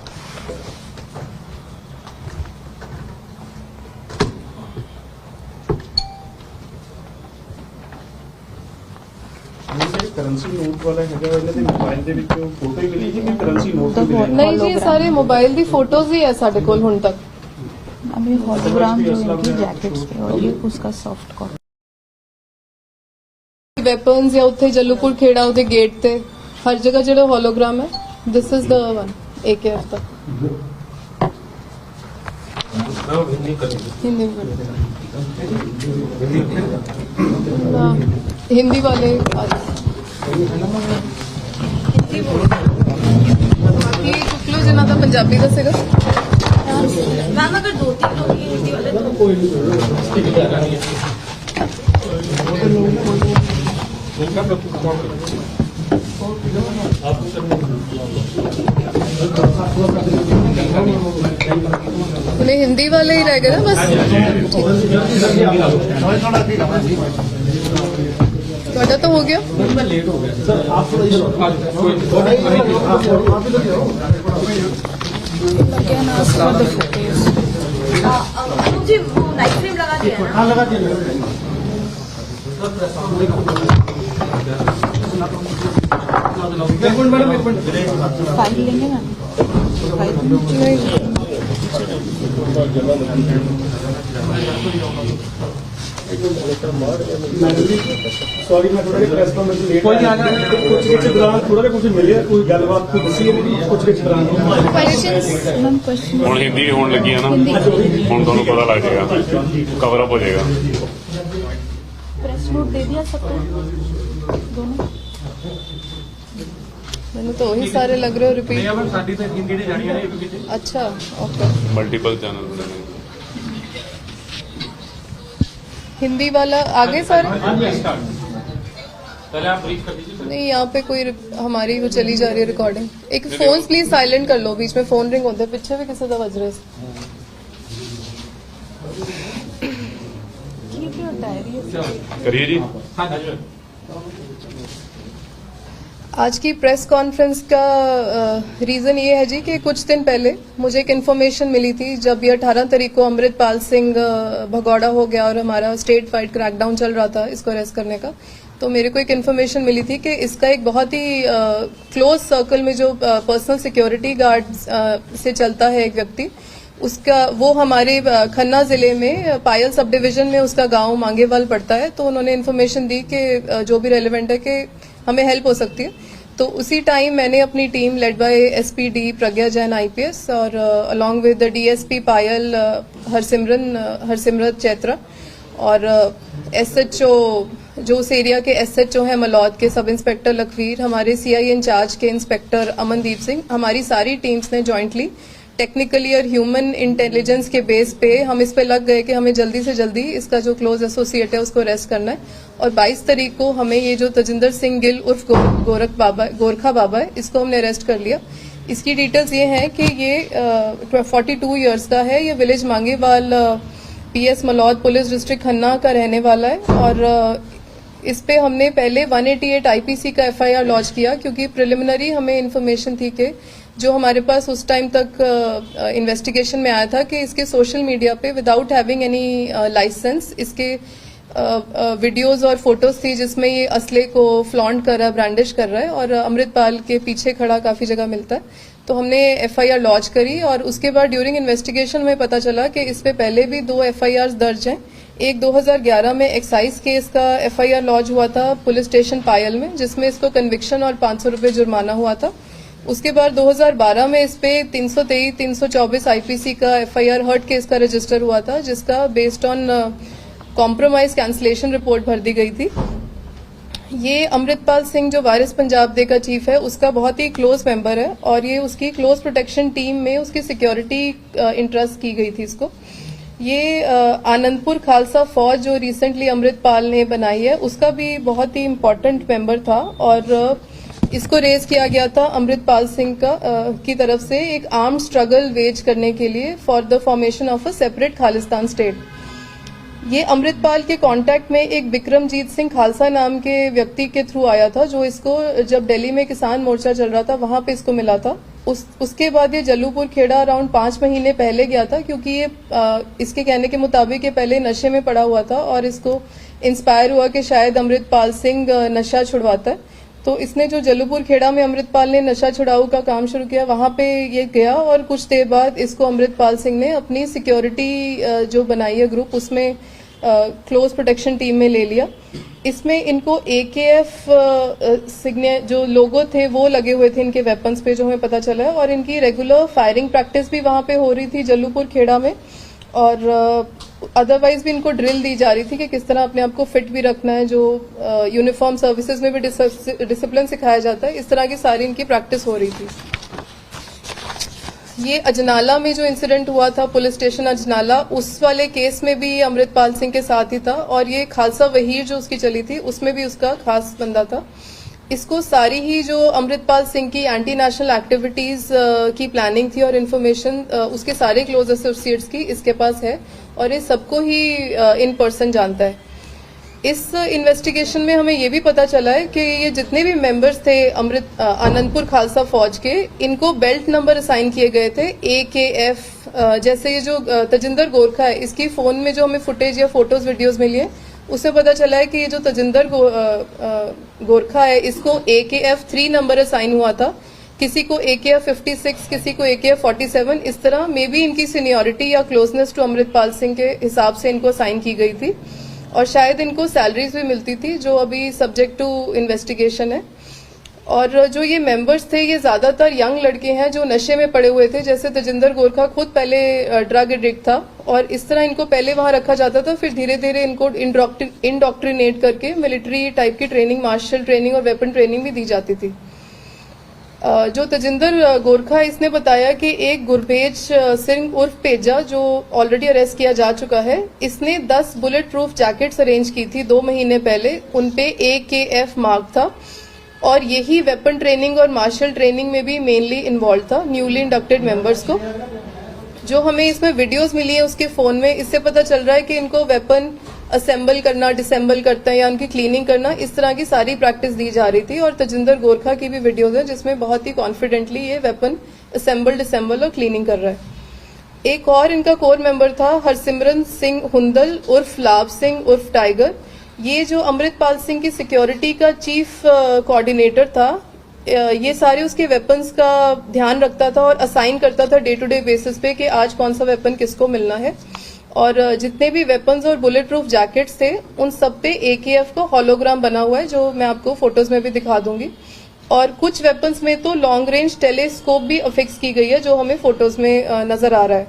ਕਰੰਸੀ ਨੋਟ ਵਾਲਾ ਹੈਗਾ, ਇਹਨਾਂ ਦੇ ਮੋਬਾਈਲ ਦੇ ਵਿੱਚ ਫੋਟੋ ਹੀ ਮਿਲੀ ਸੀ ਕਿ ਕਰੰਸੀ ਨੋਟ ਵੀ ਮਿਲਿਆ? ਨਹੀਂ ਜੀ, ਇਹ ਸਾਰੇ ਮੋਬਾਈਲ ਦੀ ਫੋਟੋਜ਼ ਹੀ ਹੈ ਸਾਡੇ ਕੋਲ ਹੁਣ ਤੱਕ। मैम ये हॉलोग्राम जो इनकी जैकेट्स पे और ये उसका सॉफ्ट कॉपी ਵੈਪਨਸ ਜਾਂ ਉੱਥੇ ਜੱਲੂਪੁਰ ਖੇੜਾ ਉਹਦੇ ਗੇਟ ਤੇ ਹਰ ਜਗ੍ਹਾ ਜਿਹੜਾ ਹੋਲੋਗ੍ਰਾਮ ਹੈ, this is the one AKF ਦਾ। हिंदी में हाँ, हिंदी वाले बाकी चुक लो जिन्ना था पंजाबी का सीगा। मैम अगर 2-3 लोग ही हिंदी वाले तो उन्हें हिंदी वाले ही रह गए ना बस। ਤੁਹਾਡਾ तो हो गया। मैं लेट हो गया सर, आप थोड़ा इधर अनु जी वो नाइट फ्रेम लगा दिया है ना? हाँ लगा दिया। एक मिनट मैडम, एक मिनट। फाइल लेंगे ना फाइल नहीं सॉरी मैं थोड़ा प्रेस कॉन्फ्रेंस लेट कोई नहीं, आ जाए। कुछ के दौरान थोड़ा जिहा कुछ मिले कोई गलबात कोई दसी है कुछ के दौरान क्वेश्चंस मैम क्वेश्चन ਹੁਣ ਹਿੰਦੀ ਹੋਣ ਲੱਗੀ ਹੈ ਨਾ ਹੁਣ ਤੁਹਾਨੂੰ ਪਤਾ ਲੱਗ ਜਾਏਗਾ ਕਵਰ ਅਪ ਹੋ ਜਾਏਗਾ प्रेस नोट दे दिया सबको दोनों ਮੈਨੂੰ ਤਾਂ ਉਹੀ ਸਾਰੇ ਲੱਗ ਰਹੇ ਹੋ ਨਹੀਂ ਰਿਪੀਟ ਅਮਨ ਸਾਡੀ ਤਾਂ ਹਿੰਦੀ ਦੀ ਜਾਣੀਆਂ ਨੇ ਇੱਕ ਵਿੱਚ ਅੱਛਾ ओके ਮਲਟੀਪਲ ਚੈਨਲ ਹੁੰਦੇ ਨੇ हिंदी वाला आगे सर पहले आप ब्रीफ कर दीजिए। नहीं यहाँ पे कोई हमारी वो चली जा रही है रिकॉर्डिंग एक फोन प्लीज साइलेंट कर लो बीच में फोन रिंग होते हैं पीछे भी किसी का बज रहे कीप योर डायरी ਕਰੀਏ जी हाँ जी आज की प्रेस कॉन्फ्रेंस का रीजन ये है जी कि कुछ दिन पहले मुझे एक इन्फॉर्मेशन मिली थी जब ये 18 तारीख को अमृतपाल सिंह भगौड़ा हो गया और हमारा स्टेट वाइड क्रैकडाउन चल रहा था इसको अरेस्ट करने का तो मेरे को एक इन्फॉर्मेशन मिली थी कि इसका एक बहुत ही क्लोज सर्कल में जो पर्सनल सिक्योरिटी गार्ड से चलता है एक व्यक्ति उसका वो हमारे खन्ना जिले में पायल सब डिवीजन में उसका गांव मांगेवाल पड़ता है तो उन्होंने इन्फॉर्मेशन दी कि जो भी रेलेवेंट है कि हमें हेल्प हो सकती है तो उसी टाइम मैंने अपनी team led by SP D Pragya Jain IPS और अलॉन्ग विद द डीएसपी पायल हरसिमरत चैत्रा और एसएचओ जो उस एरिया के एसएचओ हैं मलौद के सब इंस्पेक्टर लखवीर हमारे सीआई इंचार्ज के इंस्पेक्टर अमनदीप सिंह हमारी सारी टीम्स ने जॉइंटली टेक्निकली और ह्यूमन इंटेलिजेंस के बेस पे हम इस पे लग गए कि हमें जल्दी से जल्दी इसका जो क्लोज एसोसिएट है उसको अरेस्ट करना है और 22 तारीख को हमें ये जो तजिंदर सिंह गिल उर्फ गोरखा बाबा है इसको हमने अरेस्ट कर लिया। इसकी डिटेल्स ये हैं कि ये 42 इयर्स का है, ये village Mangewal PS Malaud police district Khanna का रहने वाला है और इस पे हमने पहले 188 आईपीसी का एफआईआर लॉन्च किया क्योंकि प्रिलिमिनरी हमें इन्फॉर्मेशन थी कि जो हमारे पास उस टाइम तक इन्वेस्टिगेशन में आया था कि इसके सोशल मीडिया पे विदाउट हैविंग एनी लाइसेंस इसके वीडियोस और फोटोज थी जिसमें ये असले को फ्लॉन्ट कर रहा है, ब्रांडिश कर रहा है और अमृतपाल के पीछे खड़ा काफी जगह मिलता है तो हमने एफआईआर लॉन्च करी और उसके बाद ड्यूरिंग इन्वेस्टिगेशन में पता चला कि इस पे पहले भी 2 एफआईआर दर्ज हैं। एक 2011 में एक्साइज केस का एफआईआर लॉन्च हुआ था पुलिस स्टेशन पायल में जिसमें इसको कन्विक्शन और 500 रुपए जुर्माना हुआ था। उसके बाद 2012 में इस पे 323, 324 आईपीसी का एफआईआर हर्ट केस का रजिस्टर हुआ था जिसका based on compromise cancellation report भर दी गई थी। ये अमृतपाल सिंह जो वारिस पंजाब डे का चीफ है उसका बहुत ही क्लोज मेंबर है और ये उसकी क्लोज प्रोटेक्शन टीम में उसकी सिक्योरिटी इंटरेस्ट की गई थी इसको। ये आनंदपुर खालसा फौज जो रिसेंटली अमृतपाल ने बनाई है उसका भी बहुत ही इम्पोर्टेंट मेंबर था और इसको रेज किया गया था अमृतपाल सिंह की तरफ से एक आर्म्ड स्ट्रगल वेज करने के लिए for the formation of a separate Khalistan state. ये अमृतपाल के कांटेक्ट में एक विक्रमजीत सिंह खालसा नाम के व्यक्ति के थ्रू आया था जो इसको जब दिल्ली में किसान मोर्चा चल रहा था वहां पे इसको मिला था। उसके बाद ये जल्लूपुर खेड़ा अराउंड 5 महीने पहले गया था क्योंकि ये इसके कहने के मुताबिक ये पहले नशे में पड़ा हुआ था और इसको इंस्पायर हुआ कि शायद अमृतपाल सिंह नशा छुड़वाता है तो इसने जो जल्लूपुर खेड़ा में अमृतपाल ने नशा छुड़ाऊ का काम शुरू किया वहां पे ये गया और कुछ देर बाद इसको अमृतपाल सिंह ने अपनी सिक्योरिटी जो बनाई है ग्रुप उसमें क्लोज प्रोटेक्शन टीम में ले लिया। इसमें इनको AKF जो लोगो थे वो लगे हुए थे इनके वेपन्स पे जो हमें पता चला है और इनकी रेगुलर फायरिंग प्रैक्टिस भी वहां पे हो रही थी जल्लूपुर खेड़ा में और अदरवाइज भी इनको ड्रिल दी जा रही थी कि किस तरह अपने आप को फिट भी रखना है जो यूनिफॉर्म सर्विसेज में भी डिसिप्लिन सिखाया जाता है इस तरह की सारी इनकी प्रैक्टिस हो रही थी। ये अजनाला में जो इंसिडेंट हुआ था पुलिस स्टेशन अजनाला उस वाले केस में भी अमृतपाल सिंह के साथ ही था और ये खालसा वहीर जो उसकी चली थी उसमें भी उसका खास बंदा था। इसको सारी ही जो अमृतपाल सिंह की एंटी नेशनल एक्टिविटीज की प्लानिंग थी और इन्फॉर्मेशन उसके सारे क्लोज एसोसिएट्स की इसके पास है और ये सबको ही इन पर्सन जानता है। इस इन्वेस्टिगेशन में हमें ये भी पता चला है कि ये जितने भी मेंबर्स थे आनंदपुर खालसा फौज के इनको बेल्ट नंबर असाइन किए गए थे AKF। जैसे ये जो तजिंदर गोरखा है इसकी फोन में जो हमें फुटेज या फोटोज वीडियोज मिली है उससे पता चला है कि ये जो तजिंदर गोरखा है इसको AKF 3 नंबर असाइन हुआ था, किसी को AKF 56, किसी को AKF 47। इस तरह मे बी इनकी सीनियरिटी या क्लोजनेस टू अमृतपाल सिंह के हिसाब से इनको असाइन की गई थी और शायद इनको सैलरीज भी मिलती थी, जो अभी सब्जेक्ट टू इन्वेस्टिगेशन है। और जो ये मेंबर्स थे ये ज्यादातर यंग लड़के हैं जो नशे में पड़े हुए थे। जैसे तजिंदर गोरखा खुद पहले ड्रग एडिक्ट था और इस तरह इनको पहले वहां रखा जाता था, फिर धीरे धीरे इनको इंडोक्ट्रिनेट करके मिलिट्री टाइप की ट्रेनिंग, मार्शल ट्रेनिंग और वेपन ट्रेनिंग भी दी जाती थी। जो तजिंदर गोरखा इसने बताया कि एक गुरबेज सिंह उर्फ पेजा जो ऑलरेडी अरेस्ट किया जा चुका है, इसने 10 बुलेट प्रूफ जैकेट्स अरेंज की थी 2 महीने पहले। उनपे AKF मार्क था और यही वेपन ट्रेनिंग और मार्शल ट्रेनिंग में भी मेनली इन्वॉल्व था न्यूली इंडक्टेड मेंबर्स को। जो हमें इसमें वीडियोस मिली है उसके फोन में, इससे पता चल रहा है कि इनको वेपन असेंबल करना, डिसेंबल करना या उनकी क्लीनिंग करना, इस तरह की सारी प्रैक्टिस दी जा रही थी। और तजिंदर गोरखा की भी वीडियोस है जिसमें बहुत ही कॉन्फिडेंटली ये वेपन असेंबल, डिसेंबल और क्लीनिंग कर रहा है। एक और इनका कोर मेंबर था हरसिमरन सिंह हुंदल उर्फ लाभ सिंह उर्फ टाइगर। ये जो अमृतपाल सिंह की सिक्योरिटी का चीफ कोऑर्डिनेटर था, ये सारे उसके वेपन्स का ध्यान रखता था और असाइन करता था डे टू डे बेसिस पे कि आज कौन सा वेपन किसको मिलना है। और जितने भी वेपन्स और बुलेट प्रूफ जैकेट्स थे उन सब पे AKF का होलोग्राम बना हुआ है, जो मैं आपको फोटोज में भी दिखा दूंगी। और कुछ वेपन्स में तो लॉन्ग रेंज टेलीस्कोप भी अफिक्स की गई है जो हमें फोटोज में नजर आ रहा है।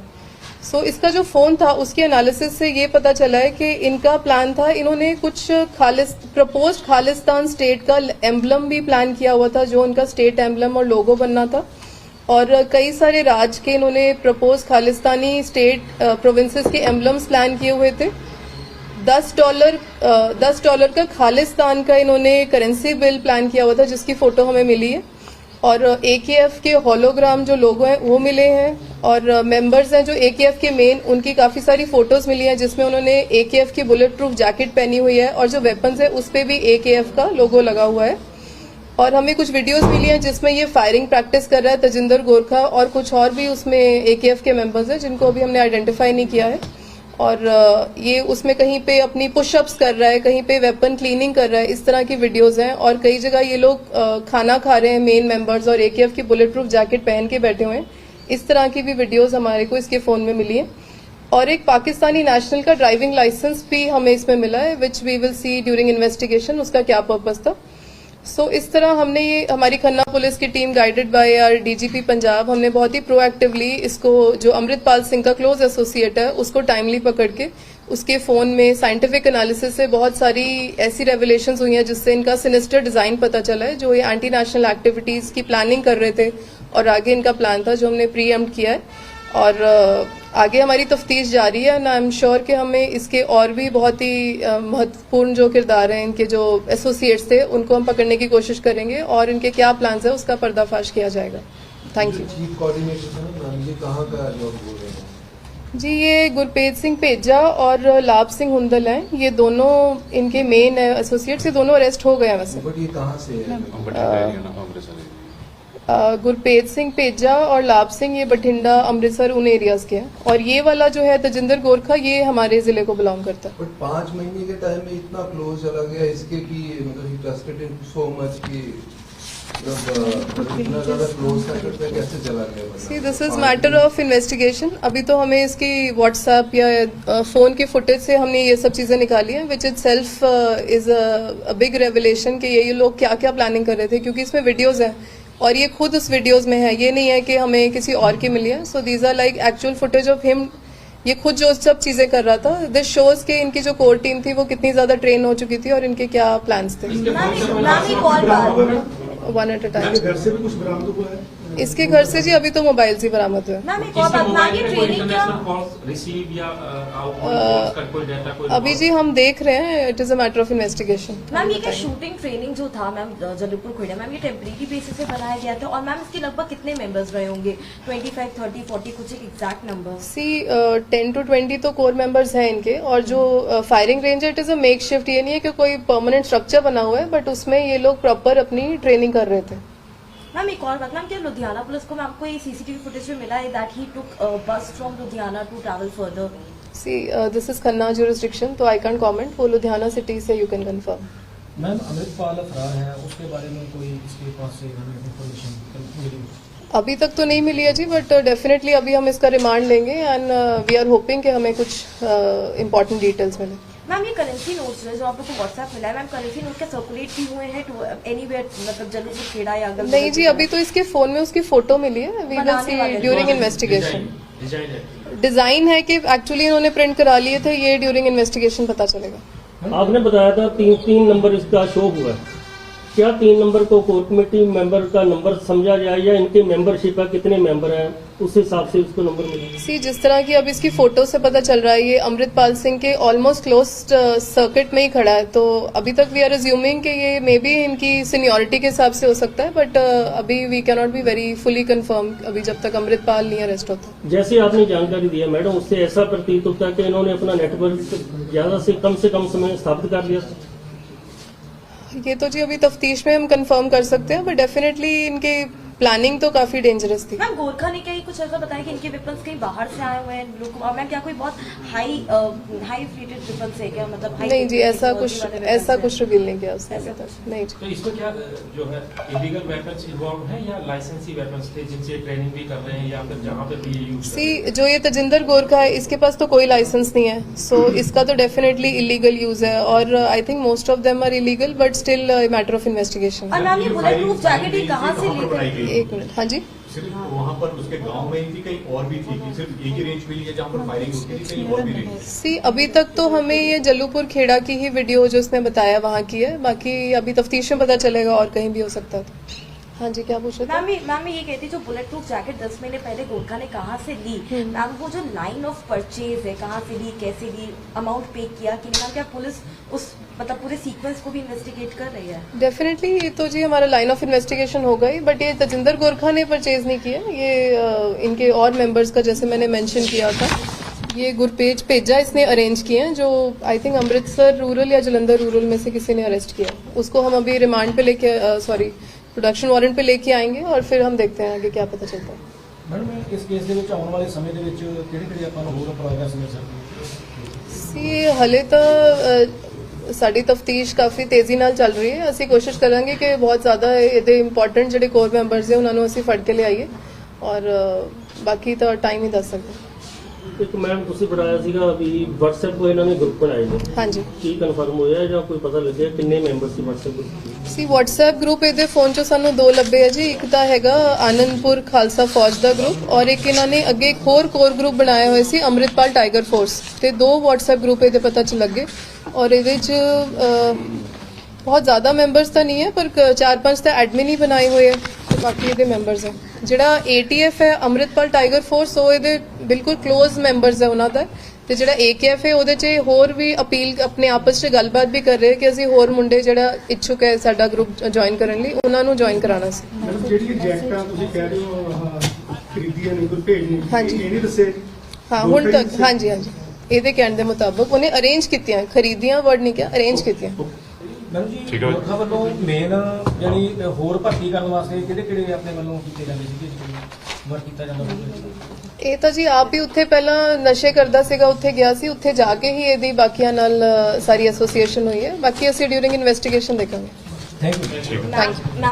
सो इसका जो फोन था उसके एनालिसिस से ये पता चला है कि इनका प्लान था, इन्होंने कुछ प्रपोज्ड खालिस्तान स्टेट का एम्बलम भी प्लान किया हुआ था, जो उनका स्टेट एम्बलम और लोगो बनना था। और कई सारे राज्य के इन्होंने प्रपोज खालिस्तानी स्टेट प्रोविंसेस के एम्बलम्स प्लान किए हुए थे। $10 का खालिस्तान का इन्होंने करेंसी बिल प्लान किया हुआ था जिसकी फोटो हमें मिली है। और AKF के होलोग्राम जो लोगो हैं वो मिले हैं और मेंबर्स हैं जो AKF के मेन, उनकी काफी सारी फोटोज मिली हैं जिसमें उन्होंने AKF की बुलेट प्रूफ जैकेट पहनी हुई है और जो वेपन्स है उस पे भी AKF का लोगो लगा हुआ है। और हमें कुछ वीडियोस मिली हैं जिसमें ये फायरिंग प्रैक्टिस कर रहा है तजिंदर गोरखा, और कुछ और भी उसमें AKF के मेंबर्स हैं जिनको अभी हमने आइडेंटिफाई नहीं किया है। और ये उसमें कहीं पे अपनी पुशअप्स कर रहा है, कहीं पे वेपन क्लीनिंग कर रहा है, इस तरह की वीडियोस हैं। और कई जगह ये लोग खाना खा रहे हैं मेन मेंबर्स और AKF की बुलेट प्रूफ जैकेट पहन के बैठे हुए हैं। इस तरह की भी वीडियोस हमारे को इसके फोन में मिली है। और एक पाकिस्तानी नेशनल का ड्राइविंग लाइसेंस भी हमें इसमें मिला है, which we will see during investigation उसका क्या पर्पस था। सो इस तरह हमने ये, हमारी खन्ना पुलिस की team guided by our DGP Punjab, हमने बहुत ही प्रोएक्टिवली इसको, जो अमृतपाल सिंह का क्लोज एसोसिएट है, उसको टाइमली पकड़ के उसके फोन में साइंटिफिक एनालिसिस से बहुत सारी ऐसी रेवलेशंस हुई हैं जिससे इनका सिनिस्टर डिजाइन पता चला है, जो ये एंटी नेशनल एक्टिविटीज की प्लानिंग कर रहे थे और आगे इनका प्लान था जो हमने प्रीएम्प्ट किया है। और आगे हमारी तफ्तीश जारी है एंड आई एम श्योर कि हमें इसके और भी बहुत ही महत्वपूर्ण जो किरदार हैं, इनके जो एसोसिएट्स थे, उनको हम पकड़ने की कोशिश करेंगे और इनके क्या प्लान्स है उसका पर्दाफाश किया जाएगा। Thank you. चीफ कोऑर्डिनेटर ये कहाँ का लोग बोल रहे हैं? जी, ये गुरपेज सिंह पेजा और लाभ सिंह हुंदल हैं, ये दोनों इनके मेन एसोसिएट्स, ये दोनों अरेस्ट हो गए हैं वैसे। बट ये कहाँ से है? गुरपेज सिंह पेजा और लाभ सिंह ये बठिंडा, अमृतसर, उन एरियाज के हैं। और ये वाला जो है तजिंदर गोरखा, ये हमारे जिले को बिलोंग करता है। बट 5 महीने के टाइम में इतना क्लोज चला गया इसके कि मतलब ही ट्रस्टेड इन सो मच कि इतना ज्यादा क्लोज था, कैसे चला गया? See, this is matter of investigation. अभी तो हमें इसकी व्हाट्सएप या फोन की फुटेज से हमने ये सब चीजें निकाली हैं, which it self is a big revelation कि ये लोग क्या क्या प्लानिंग कर रहे थे, क्योंकि इसमें वीडियोज हैं और ये खुद उस वीडियोस में है, ये नहीं है कि हमें किसी और की मिली है। So these are like actual footage of him, ये खुद जो सब चीजें कर रहा था। दिस शोज के इनकी जो कोर टीम थी वो कितनी ज्यादा ट्रेन हो चुकी थी और इनके क्या प्लान्स थे। One at a time. घर से भी कुछ बरामद हुआ है? इसके घर से जी अभी तो मोबाइल ही बरामद हुए। अभी जी हम देख रहे हैं, it is a matter of investigation. Ma'am ये क्या शूटिंग ट्रेनिंग जो था मैम जबलपुर खोड़ा, मैम ये टेम्परेरी बेसिस पे बनाया गया था और मैम इसके लगभग कितने मेंबर्स रहे होंगे? 25, 30, 40, कुछ एक एग्जैक्ट नंबर? सी, 10 to 20 तो कोर मेंबर्स हैं इनके। और जो फायरिंग रेंज है, it is a make shift, ये नहीं है कि कोई परमानेंट स्ट्रक्चर बना हुआ है, बट उसमें ये लोग प्रॉपर अपनी ट्रेनिंग कर रहे थे। मैम एक और बात, मैम क्या लुधियाना पुलिस को मैम को ये CCTV फुटेज में मिला है that he took bus from Ludhiana to travel further? See, this is Khanna jurisdiction, तो आई कैंट कमेंट। वो लुधियाना सिटी से you can confirm. Ma'am Amritpal फरार है, उसके बारे में कोई इसके पास से इन्फॉर्मेशन मिली? अभी तक तो नहीं मिली है जी, बट डेफिनेटली अभी हम इसका रिमांड लेंगे एंड वी आर होपिंग कि हमें कुछ इम्पोर्टेंट डिटेल्स मिले। मैम ये करेंसी नोट्स जो आप लोग को व्हाट्सएप मिला है, मैम करेंसी नोट क्या सर्कुलेट भी हुए हैं टू एनीवेयर, मतलब जलूपुर खेड़ा या अगल नहीं जी, अभी तो इसके फोन में उसकी फोटो मिली है, we will see during investigation. Design है कि एक्चुअली इन्होंने प्रिंट करा लिए थे, ये ड्यूरिंग इन्वेस्टिगेशन पता चलेगा। आपने बताया था 3 नंबर इसका शो हुआ है, क्या 3 नंबर को कोर कमेटी मेंबर का नंबर समझा जाए या इनके मेंबरशिप है, कितने मेंबर हैं उस हिसाब से उसको नंबर मिलेगा? सी जिस तरह की अब इसकी फोटो से पता चल रहा है, ये अमृतपाल सिंह के ऑलमोस्ट क्लोज सर्किट में ही खड़ा है, तो अभी तक वी आर अज्यूमिंग कि ये मे बी इनकी सीनियरिटी के हिसाब से हो सकता है, बट अभी we can not be very fully confirm अभी जब तक अमृतपाल नहीं अरेस्ट होता। जैसे आपने जानकारी दी है मैडम, उससे ऐसा प्रतीत होता है कि इन्होंने अपना नेटवर्क ज्यादा से कम समय स्थापित कर लिया। ये तो जी अभी तफ्तीश में हम कंफर्म कर सकते हैं, बट डेफिनेटली इनके प्लानिंग तो काफी डेंजरस थी। मैम गोरखा ने क्या ही कुछ ऐसा बताया कि इनके वेपन्स कहीं बाहर से आए हुए हैं लोग, और मैम क्या कोई बहुत हाई रेटेड वेपन्स है क्या, मतलब नहीं जी, ऐसा कुछ रिवील नहीं किया उसने अभी तक। नहीं जी, तो इसमें क्या जो है इलीगल वेपन्स इन्वॉल्व हैं या लाइसेंसी वेपन्स थे जिनसे ट्रेनिंग भी कर रहे हैं या फिर जहाँ पे भी ये यूज सी जो ये तजिंदर गोरखा है, इसके पास तो कोई लाइसेंस नहीं है, सो इसका तो डेफिनेटली इलीगल यूज है, और I think most of them are illegal, but still matter of investigation. और मैम ये बुलेट प्रूफ जैकेट ही कहाँ से लेकर? एक मिनट, हाँ जी, सिर्फ वहाँ पर उसके गांव में ही थी, कहीं और भी थी कि सिर्फ एक ही रेंज मिली है जहाँ पर फायरिंग होती थी, कहीं और भी रेंज? सी अभी तक तो हमें ये जल्लूपुर खेड़ा की ही वीडियो जो उसने बताया वहाँ की है, बाकी अभी तफ्तीश में पता चलेगा और कहीं भी हो सकता था। हाँ जी, क्या पूछ रहे थे? मैम ये कहती जो बुलेट प्रूफ जैकेट 10 महीने पहले गोरखा ने कहाँ से ली, मैम वो जो लाइन ऑफ परचेज है कहाँ से ली, कैसे ली, अमाउंट पे किया कि मैम, क्या पुलिस उस मतलब पूरे सीक्वेंस को भी इन्वेस्टिगेट कर रही है? डेफिनेटली ये तो जी हमारा लाइन ऑफ इन्वेस्टिगेशन होगा ही, बट ये तजिंदर गोरखा ने परचेज नहीं किया, ये इनके और मेंबर्स का जैसे मैंने मेंशन किया था, ये गुरपेज पेजा इसने अरेंज किए हैं, जो आई थिंक अमृतसर रूरल या जलंधर रूरल में से किसी ने अरेस्ट किया, उसको हम अभी रिमांड पे लेके प्रोडक्शन वारंट पे लेके आएंगे और फिर हम देखते हैं आगे क्या पता चलता है। मैडम इस केस ਦੇ ਵਿੱਚ ਆਉਣ ਵਾਲੇ ਸਮੇਂ ਦੇ ਵਿੱਚ ਕਿਹੜੇ ਆਪਾਂ ਨੂੰ ਹੋਰ ਪ੍ਰੋਗਰੈਸ ਮਿਲ ਸਕਦੀ? ਸੀ ਹਲੇ ਤਾਂ ਸਾਡੀ ਤਫਤੀਸ਼ ਕਾਫੀ ਤੇਜ਼ੀ ਨਾਲ ਚੱਲ ਰਹੀ ਹੈ, ਅਸੀਂ ਕੋਸ਼ਿਸ਼ ਕਰਾਂਗੇ ਕਿ ਬਹੁਤ ਜ਼ਿਆਦਾ ਇਹਦੇ ਇੰਪੋਰਟੈਂਟ ਜਿਹੜੇ ਕੋਰ ਮੈਂਬਰਸ ਹੈ ਉਹਨਾਂ ਨੂੰ ਅਸੀਂ ਫੜ ਕੇ ਲਿਆਈਏ, ਔਰ ਬਾਕੀ ਤਾਂ ਟਾਈਮ ਹੀ ਦੱਸ ਸਕਦਾ। ਇੱਕ ਮੈਮ ਤੁਸੀਂ ਬਣਾਇਆ ਸੀਗਾ ਵੀ WhatsApp को ਇਹਨਾਂ ਨੇ ਗਰੁੱਪ ਬਣਾਏ ਨੇ, ਹਾਂਜੀ, ਕੀ ਕਨਫਰਮ ਹੋਇਆ ਜਾਂ ਕੋਈ ਪਤਾ ਲੱਗਿਆ ਕਿੰਨੇ ਮੈਂਬਰ ਸੀ WhatsApp ਗਰੁੱਪ? ਸੀ WhatsApp ਗਰੁੱਪ ਇਹਦੇ ਫੋਨ 'ਚੋਂ ਸਾਨੂੰ 2 ਲੱਭੇ ਆ ਜੀ, ਇੱਕ ਤਾਂ ਹੈਗਾ ਆਨੰਦਪੁਰ ਖਾਲਸਾ ਫੌਜ ਦਾ ਗਰੁੱਪ, ਔਰ ਇੱਕ ਇਹਨਾਂ ਨੇ ਅੱਗੇ ਇੱਕ ਹੋਰ ਕੋਰ ਗਰੁੱਪ ਬਣਾਏ ਹੋਏ ਸੀ ਅੰਮ੍ਰਿਤਪਾਲ ਟਾਈਗਰ ਫੋਰਸ, ਤੇ 2 WhatsApp ਗਰੁੱਪ ਇਹਦੇ ਪਤਾ ਚ ਲੱਗੇ, ਔਰ ਇਹਦੇ 'ਚ ਬਹੁਤ ਜ਼ਿਆਦਾ ਮੈਂਬਰਸ ਤਾਂ ਨਹੀਂ ਹੈ, ਪਰ 4-5 ਤਾਂ ਐਡਮਿਨ ਹੀ ਬਣਾਏ ਹੋਏ ਆ, ਤੇ ਬਾਕੀ ਇਹਦੇ ਮੈਂਬਰਸ ਹੈ। ਜਿਹੜਾ ATF ਹੈ ਅੰਮ੍ਰਿਤਪਾਲ ਟਾਈਗਰ ਫੋਰਸ, ਉਹ ਇਹਦੇ ਬਿਲਕੁਲ ਕਲੋਜ਼ ਮੈਂਬਰਸ ਹੈ ਉਹਨਾਂ ਦਾ, ਤੇ ਜਿਹੜਾ AKF ਹੈ ਉਹਦੇ 'ਚ ਹੋਰ ਵੀ ਅਪੀਲ ਆਪਣੇ ਆਪਸ 'ਚ ਗੱਲਬਾਤ ਵੀ ਕਰ ਰਹੇ ਕਿ ਅਸੀਂ ਹੋਰ ਮੁੰਡੇ ਜਿਹੜਾ ਇੱਛੁਕ ਹੈ ਸਾਡਾ ਗਰੁੱਪ ਜੁਆਇਨ ਕਰਨ ਲਈ, ਉਹਨਾਂ ਨੂੰ ਜੁਆਇਨ ਕਰਾਉਣਾ ਸੀ। ਮੈਡਮ ਜਿਹੜੀ ਜੈਕਟਾਂ ਤੁਸੀਂ ਕਹਿ ਰਹੇ ਹੋ ਖਰੀਦੀਆਂ ਨੇ ਕੋਈ ਭੇਜ ਨਹੀਂ, ਹਾਂਜੀ। ਇਹ ਨਹੀਂ ਦੱਸਿਆ? ਹਾਂ ਹੁਣ ਤੱਕ ਹਾਂਜੀ ਇਹਦੇ ਕਹਿਣ ਦੇ ਮੁਤਾਬਕ ਉਹਨੇ ਅਰੇਂਜ ਕੀਤੀਆਂ, ਖਰੀਦੀਆਂ ਵਰਡ ਨਹੀਂ ਕਿਹਾ, ਅਰੇਂਜ ਕੀਤੀਆਂ। ਮੈਡਮ ਜੀ ਠੀਕ ਹੈ। ਗੋਰਖਾ ਵੱਲੋਂ ਮੇਨ ਯਾਨੀ ਹੋਰ ਭਰਤੀ ਕਰਨ ਵਾਸਤੇ ਕਿਹੜੇ ਆਪਣੇ ਵੱਲੋਂ ਕੀਤੇ ਜਾਂਦੇ ਸੀਗੇ, ਵਰਕ ਕੀਤਾ ਜਾਂਦਾ? ਇਹ ਤਾਂ ਜੀ ਆਪ ਹੀ ਉੱਥੇ ਪਹਿਲਾਂ ਨਸ਼ੇ ਕਰਦਾ ਸੀਗਾ, ਉੱਥੇ ਗਿਆ ਸੀ, ਉੱਥੇ ਜਾ ਕੇ ਹੀ ਇਹਦੀ ਬਾਕੀਆਂ ਨਾਲ ਸਾਰੀ ਐਸੋਸੀਏਸ਼ਨ ਹੋਈ ਹੈ, ਬਾਕੀ ਅਸੀਂ ਡਿਊਰਿੰਗ ਇਨਵੈਸਟੀਗੇਸ਼ਨ ਦੇਖਾਂਗੇ। Thank you. Thank you.